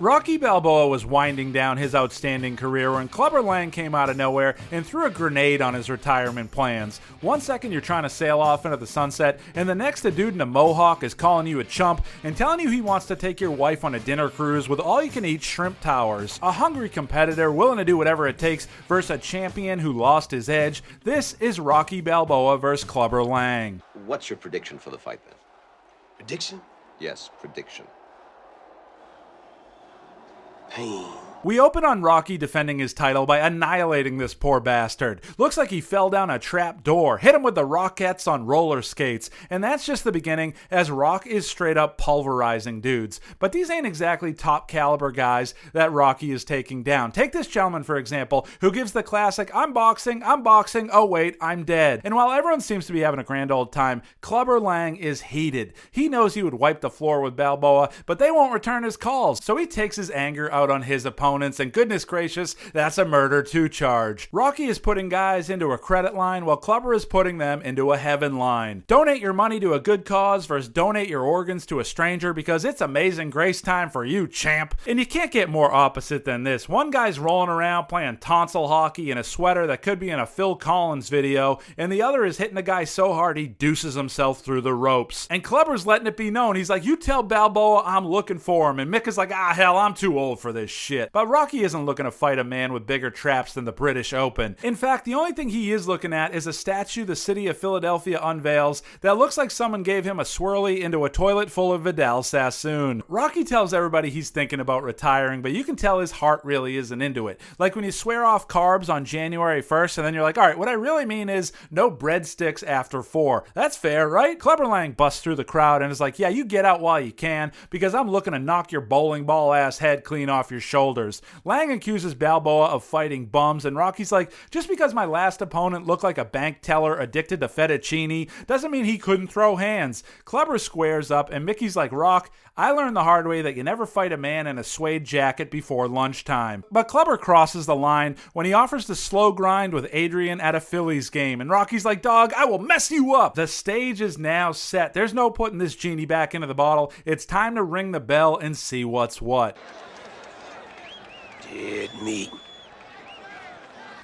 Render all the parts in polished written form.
Rocky Balboa was winding down his outstanding career when Clubber Lang came out of nowhere and threw a grenade on his retirement plans. One second you're trying to sail off into the sunset, and the next a dude in a mohawk is calling you a chump and telling you he wants to take your wife on a dinner cruise with all-you-can-eat shrimp towers. A hungry competitor willing to do whatever it takes versus a champion who lost his edge. This is Rocky Balboa versus Clubber Lang. What's your prediction for the fight then? Prediction? Yes, prediction. Pain. We open on Rocky defending his title by annihilating this poor bastard. Looks like he fell down a trap door, hit him with the Rockettes on roller skates, and that's just the beginning as Rock is straight up pulverizing dudes. But these ain't exactly top caliber guys that Rocky is taking down. Take this gentleman for example, who gives the classic, I'm boxing, oh wait, I'm dead. And while everyone seems to be having a grand old time, Clubber Lang is heated. He knows he would wipe the floor with Balboa, but they won't return his calls, so he takes his anger out on his opponent. And goodness gracious, that's a murder 2 charge. Rocky is putting guys into a credit line while Clubber is putting them into a heaven line. Donate your money to a good cause versus donate your organs to a stranger because it's amazing grace time for you, champ. And you can't get more opposite than this. One guy's rolling around playing tonsil hockey in a sweater that could be in a Phil Collins video, and the other is hitting the guy so hard he deuces himself through the ropes. And Clubber's letting it be known. He's like, you tell Balboa I'm looking for him. And Mick is like, hell, I'm too old for this shit. But Rocky isn't looking to fight a man with bigger traps than the British Open. In fact, the only thing he is looking at is a statue the city of Philadelphia unveils that looks like someone gave him a swirly into a toilet full of Vidal Sassoon. Rocky tells everybody he's thinking about retiring, but you can tell his heart really isn't into it. Like when you swear off carbs on January 1st and then you're like, alright, what I really mean is no breadsticks after 4. That's fair, right? Clubber Lang busts through the crowd and is like, yeah, you get out while you can because I'm looking to knock your bowling ball ass head clean off your shoulders. Lang accuses Balboa of fighting bums, and Rocky's like, just because my last opponent looked like a bank teller addicted to fettuccine doesn't mean he couldn't throw hands. Clubber squares up, and Mickey's like, Rock, I learned the hard way that you never fight a man in a suede jacket before lunchtime. But Clubber crosses the line when he offers to slow grind with Adrian at a Phillies game, and Rocky's like, dog, I will mess you up. The stage is now set. There's no putting this genie back into the bottle. It's time to ring the bell and see what's what. Dead meat.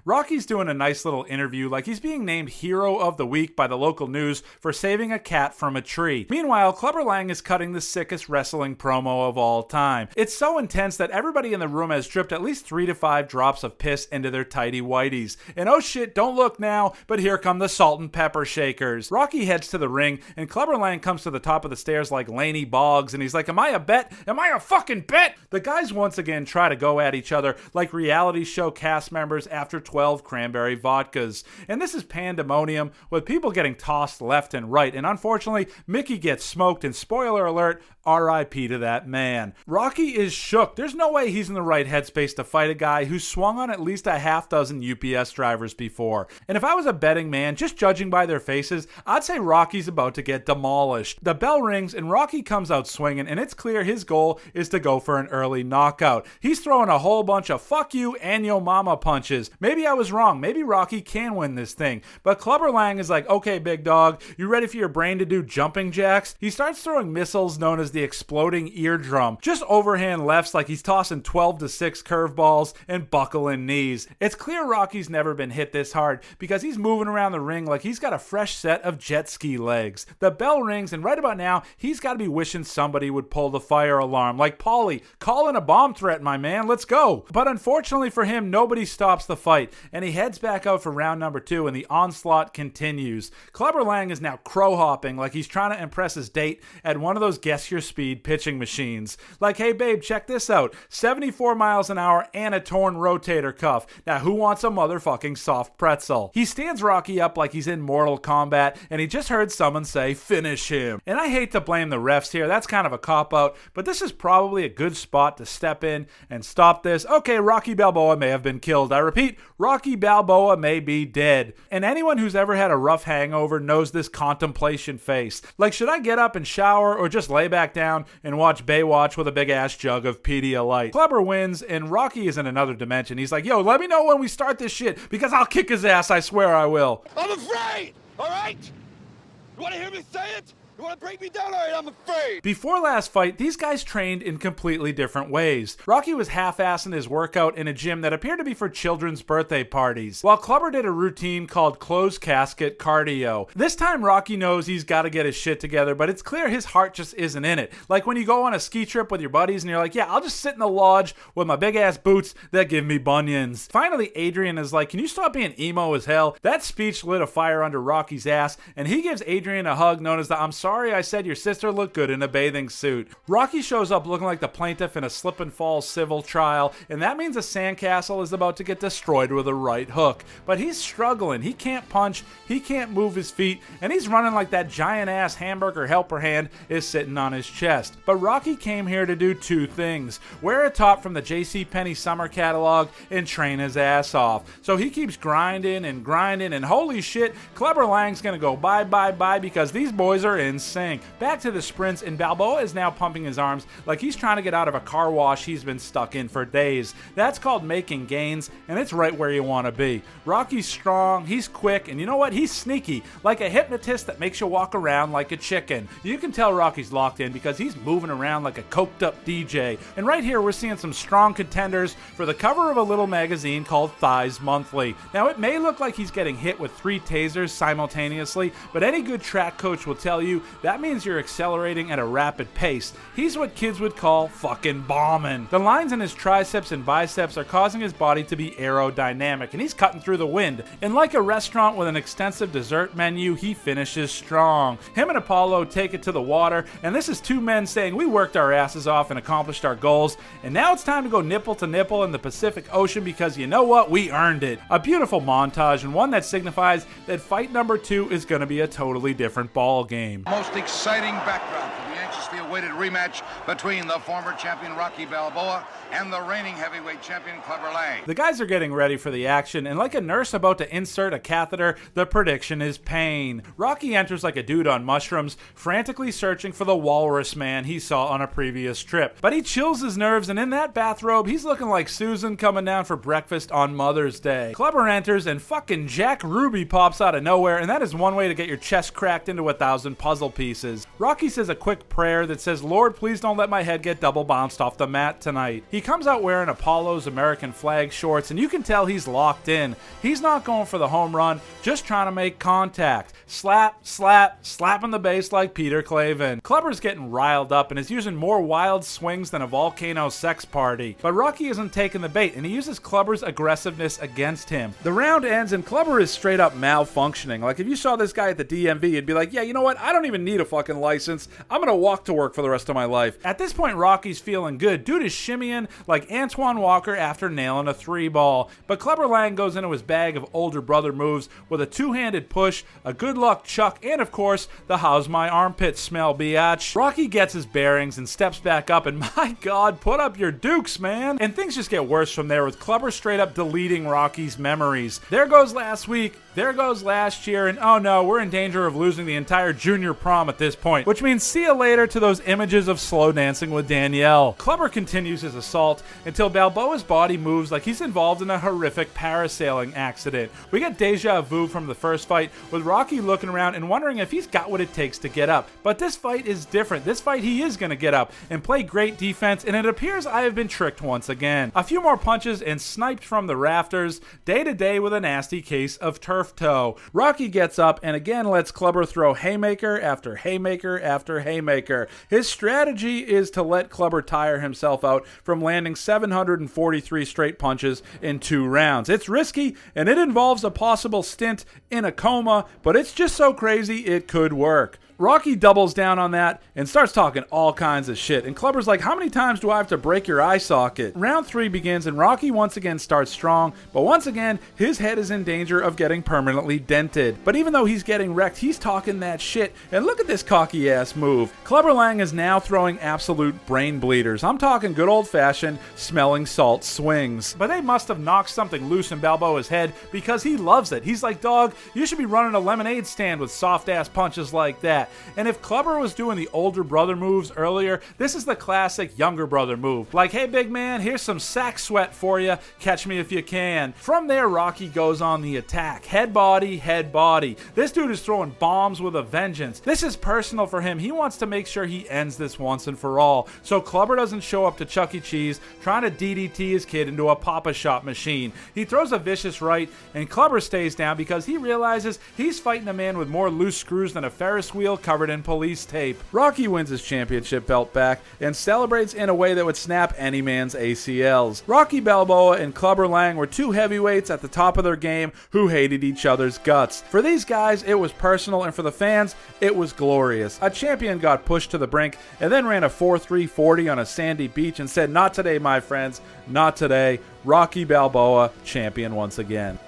Rocky's doing a nice little interview like he's being named Hero of the Week by the local news for saving a cat from a tree. Meanwhile, Clubber Lang is cutting the sickest wrestling promo of all time. It's so intense that everybody in the room has dripped at least 3 to 5 drops of piss into their tighty whities. And oh shit, don't look now, but here come the salt and pepper shakers. Rocky heads to the ring, and Clubber Lang comes to the top of the stairs like Laney Boggs, and he's like, am I a bet? Am I a fucking bet? The guys once again try to go at each other like reality show cast members after 12 cranberry vodkas. And this is pandemonium with people getting tossed left and right. And unfortunately, Mickey gets smoked, and spoiler alert, R.I.P. to that man. Rocky is shook. There's no way he's in the right headspace to fight a guy who's swung on at least a half dozen UPS drivers before. And if I was a betting man, just judging by their faces, I'd say Rocky's about to get demolished. The bell rings and Rocky comes out swinging, and it's clear his goal is to go for an early knockout. He's throwing a whole bunch of fuck you and yo mama punches. Maybe I was wrong. Maybe Rocky can win this thing. But Clubber Lang is like, okay, big dog, you ready for your brain to do jumping jacks? He starts throwing missiles known as the exploding eardrum. Just overhand lefts like he's tossing 12-6 curveballs and buckling knees. It's clear Rocky's never been hit this hard because he's moving around the ring like he's got a fresh set of jet ski legs. The bell rings, and right about now, he's got to be wishing somebody would pull the fire alarm. Like, Paulie, call in a bomb threat, my man, let's go. But unfortunately for him, nobody stops the fight, and he heads back out for round number 2, and the onslaught continues. Clubber Lang is now crow hopping like he's trying to impress his date at one of those guess your speed pitching machines. Like, hey babe, check this out. 74 miles an hour and a torn rotator cuff. Now who wants a motherfucking soft pretzel? He stands Rocky up like he's in Mortal Kombat, and he just heard someone say, finish him. And I hate to blame the refs here, that's kind of a cop-out, but this is probably a good spot to step in and stop this. Okay, Rocky Balboa may have been killed. I repeat, Rocky Balboa may be dead. And anyone who's ever had a rough hangover knows this contemplation face. Like, should I get up and shower or just lay back down and watch Baywatch with a big ass jug of Pedialyte? Clubber wins, and Rocky is in another dimension. He's like, yo, let me know when we start this shit because I'll kick his ass, I swear I will. I'm afraid! All right? You want to hear me say it? You want to break me down? All right, I'm afraid. Before last fight, these guys trained in completely different ways. Rocky was half-assing his workout in a gym that appeared to be for children's birthday parties, while Clubber did a routine called closed casket cardio. This time Rocky knows he's got to get his shit together, but it's clear his heart just isn't in it. Like when you go on a ski trip with your buddies and you're like, yeah, I'll just sit in the lodge with my big-ass boots that give me bunions. Finally, Adrian is like, can you stop being emo as hell? That speech lit a fire under Rocky's ass, and he gives Adrian a hug known as the I'm sorry I said your sister looked good in a bathing suit. Rocky shows up looking like the plaintiff in a slip and fall civil trial, and that means a sandcastle is about to get destroyed with a right hook. But he's struggling. He can't punch, he can't move his feet, and he's running like that giant ass hamburger helper hand is sitting on his chest. But Rocky came here to do two things: wear a top from the JCPenney summer catalog and train his ass off. So he keeps grinding, and holy shit, Clubber Lang's gonna go bye because these boys are in sync. Back to the sprints, and Balboa is now pumping his arms like he's trying to get out of a car wash he's been stuck in for days. That's called making gains, and it's right where you want to be. Rocky's strong, he's quick, and you know what? He's sneaky, like a hypnotist that makes you walk around like a chicken. You can tell Rocky's locked in because he's moving around like a coked up DJ. And right here we're seeing some strong contenders for the cover of a little magazine called Thighs Monthly. Now it may look like he's getting hit with 3 tasers simultaneously, but any good track coach will tell you that means you're accelerating at a rapid pace. He's what kids would call fucking bombing. The lines in his triceps and biceps are causing his body to be aerodynamic, and he's cutting through the wind. And like a restaurant with an extensive dessert menu, he finishes strong. Him and Apollo take it to the water, and this is 2 men saying we worked our asses off and accomplished our goals, and now it's time to go nipple to nipple in the Pacific Ocean because you know what? We earned it. A beautiful montage, and one that signifies that fight number 2 is going to be a totally different ball game. Most exciting background for the anxiously awaited rematch between the former champion Rocky Balboa and the reigning heavyweight champion Clubber Lang. The guys are getting ready for the action, and like a nurse about to insert a catheter, the prediction is pain. Rocky enters like a dude on mushrooms, frantically searching for the walrus man he saw on a previous trip. But he chills his nerves, and in that bathrobe, he's looking like Susan coming down for breakfast on Mother's Day. Clubber enters, and fucking Jack Ruby pops out of nowhere, and that is one way to get your chest cracked into 1,000 puzzle pieces. Rocky says a quick prayer that says, Lord, please don't let my head get double bounced off the mat tonight. He comes out wearing Apollo's American flag shorts, and you can tell he's locked in. He's not going for the home run, just trying to make contact. Slap, slap, slapping the base like Peter Clavin. Clubber's getting riled up and is using more wild swings than a volcano sex party. But Rocky isn't taking the bait, and he uses Clubber's aggressiveness against him. The round ends, and Clubber is straight up malfunctioning. Like if you saw this guy at the DMV, you'd be like, yeah, you know what? I don't even need a fucking license. I'm gonna walk to work for the rest of my life. At this point, Rocky's feeling good. Dude is shimmying like Antoine Walker after nailing a 3-ball. But Clubber Lang goes into his bag of older brother moves with a 2-handed push, a good luck chuck, and of course, the how's my armpit smell biatch. Rocky gets his bearings and steps back up, and my god, put up your dukes, man. And things just get worse from there, with Clubber straight up deleting Rocky's memories. There goes last week, there goes last year, and oh no, we're in danger of losing the entire junior prom at this point, which means see you later to those images of slow dancing with Danielle. Clubber continues his assault until Balboa's body moves like he's involved in a horrific parasailing accident. We get deja vu from the first fight, with Rocky looking around and wondering if he's got what it takes to get up. But this fight is different. This fight he is going to get up and play great defense, and it appears I have been tricked once again. A few more punches and sniped from the rafters, day to day with a nasty case of turf toe. Rocky gets up and again lets Clubber throw haymaker after haymaker after haymaker. His strategy is to let Clubber tire himself out from landing 743 straight punches in 2 rounds. It's risky, and it involves a possible stint in a coma, but it's just so crazy it could work. Rocky doubles down on that and starts talking all kinds of shit. And Clubber's like, how many times do I have to break your eye socket? Round 3 begins, and Rocky once again starts strong, but once again, his head is in danger of getting permanently dented. But even though he's getting wrecked, he's talking that shit. And look at this cocky ass move. Clubber Lang is now throwing absolute brain bleeders. I'm talking good old fashioned smelling salt swings. But they must have knocked something loose in Balboa's head because he loves it. He's like, dog, you should be running a lemonade stand with soft ass punches like that. that. And if Clubber was doing the older brother moves earlier, this is the classic younger brother move. Like, hey big man, here's some sack sweat for you, catch me if you can. From there, Rocky goes on the attack. Head body, head body. This dude is throwing bombs with a vengeance. This is personal for him. He wants to make sure he ends this once and for all. So Clubber doesn't show up to Chuck E. Cheese trying to DDT his kid into a Papa Shop machine. He throws a vicious right, and Clubber stays down because he realizes he's fighting a man with more loose screws than a Ferris wheel covered in police tape. Rocky wins his championship belt back and celebrates in a way that would snap any man's ACLs. Rocky Balboa and Clubber Lang were two heavyweights at the top of their game who hated each other's guts. For these guys, it was personal, and for the fans, it was glorious. A champion got pushed to the brink and then ran a 4.340 on a sandy beach and said, "Not today, my friends, not today." Rocky Balboa, champion once again.